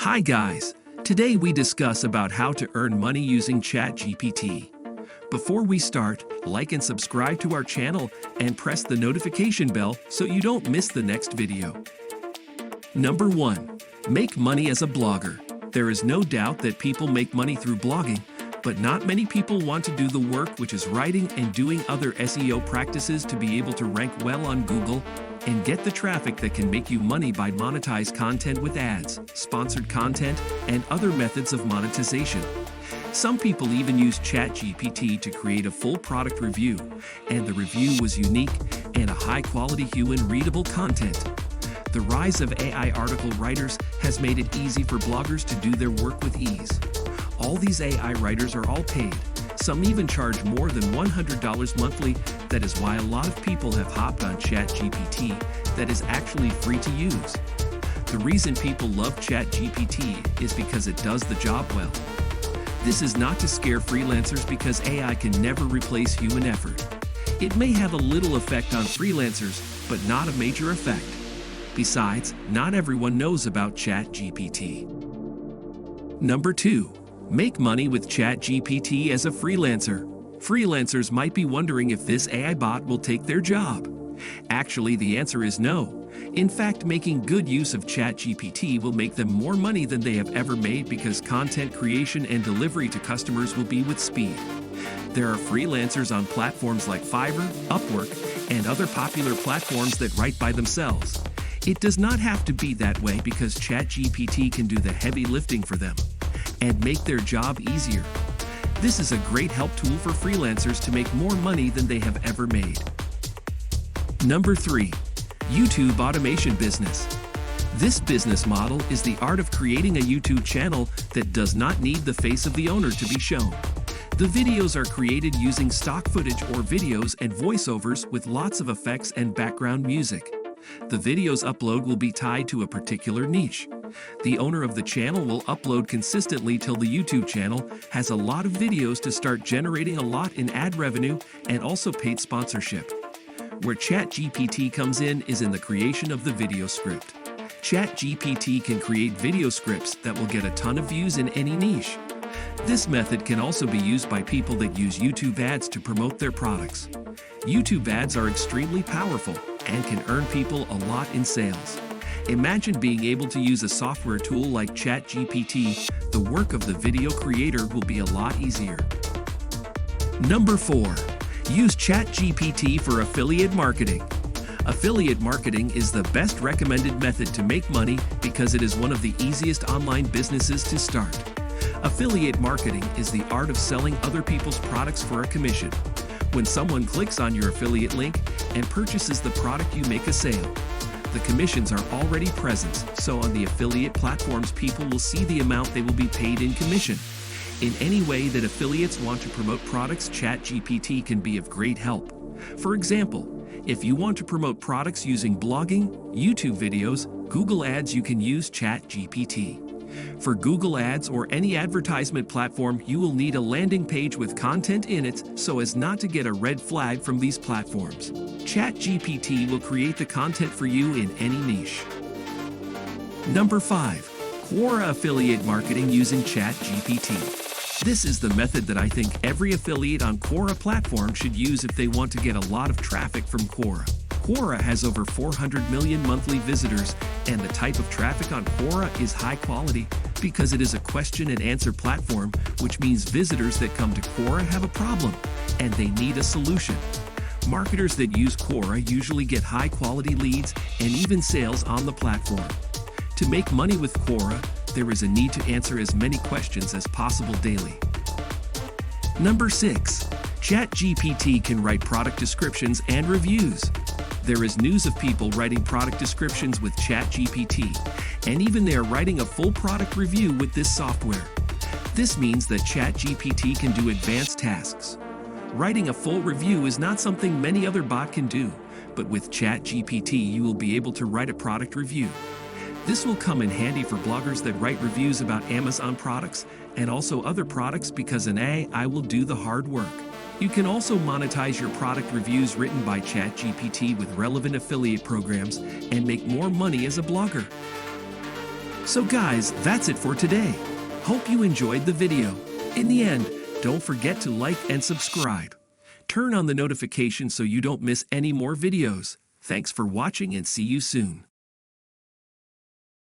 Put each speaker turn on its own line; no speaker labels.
Hi guys! Today we discuss about how to earn money using Chat GPT. Before we start, like and subscribe to our channel and press the notification bell so you don't miss the next video. Number 1. Make money as a blogger. There is no doubt that people make money through blogging, but not many people want to do the work, which is writing and doing other SEO practices to be able to rank well on Google and get the traffic that can make you money by monetize content with ads, sponsored content, and other methods of monetization. Some people even use Chat GPT to create a full product review, and the review was unique and a high-quality human readable content. The rise of AI article writers has made it easy for bloggers to do their work with ease. All these AI writers are all paid. Some even charge more than $100 monthly. That is why a lot of people have hopped on Chat GPT that is actually free to use. The reason people love Chat GPT is because it does the job well. This is not to scare freelancers because AI can never replace human effort. It may have a little effect on freelancers, but not a major effect. Besides, not everyone knows about Chat GPT. Number 2. Make money with Chat GPT as a freelancer. Freelancers might be wondering if this AI bot will take their job. Actually, the answer is no. In fact, making good use of Chat GPT will make them more money than they have ever made because content creation and delivery to customers will be with speed. There are freelancers on platforms like Fiverr, Upwork, and other popular platforms that write by themselves. It does not have to be that way because Chat GPT can do the heavy lifting for them and make their job easier. This is a great help tool for freelancers to make more money than they have ever made. Number 3. YouTube automation business. This business model is the art of creating a YouTube channel that does not need the face of the owner to be shown. The videos are created using stock footage or videos and voiceovers with lots of effects and background music. The videos upload will be tied to a particular niche. The owner of the channel will upload consistently till the YouTube channel has a lot of videos to start generating a lot in ad revenue and also paid sponsorship. Where Chat GPT comes in is in the creation of the video script. Chat GPT can create video scripts that will get a ton of views in any niche. This method can also be used by people that use YouTube ads to promote their products. YouTube ads are extremely powerful and can earn people a lot in sales. Imagine being able to use a software tool like Chat GPT. The work of the video creator will be a lot easier. Number 4. Use Chat GPT for affiliate marketing. Affiliate marketing is the best recommended method to make money because it is one of the easiest online businesses to start. Affiliate marketing is the art of selling other people's products for a commission. When someone clicks on your affiliate link and purchases the product, you make a sale. The commissions are already present, so on the affiliate platforms people will see the amount they will be paid in commission. In any way that affiliates want to promote products, Chat GPT can be of great help. For example, if you want to promote products using blogging, YouTube videos, Google Ads, you can use Chat GPT. For Google Ads or any advertisement platform, you will need a landing page with content in it so as not to get a red flag from these platforms. Chat GPT will create the content for you in any niche. Number 5. Quora affiliate marketing using Chat GPT. This is the method that I think every affiliate on Quora platform should use if they want to get a lot of traffic from Quora. Quora has over 400 million monthly visitors, and the type of traffic on Quora is high quality because it is a question and answer platform, which means visitors that come to Quora have a problem and they need a solution. Marketers that use Quora usually get high quality leads and even sales on the platform. To make money with Quora, there is a need to answer as many questions as possible daily. Number 6. Chat GPT can write product descriptions and reviews. There is news of people writing product descriptions with Chat GPT, and even they are writing a full product review with this software. This means that Chat GPT can do advanced tasks. Writing a full review is not something many other bots can do, but with Chat GPT you will be able to write a product review. This will come in handy for bloggers that write reviews about Amazon products and also other products because an AI will do the hard work. You can also monetize your product reviews written by Chat GPT with relevant affiliate programs and make more money as a blogger. So guys, that's it for today. Hope you enjoyed the video. In the end, don't forget to like and subscribe. Turn on the notifications so you don't miss any more videos. Thanks for watching and see you soon.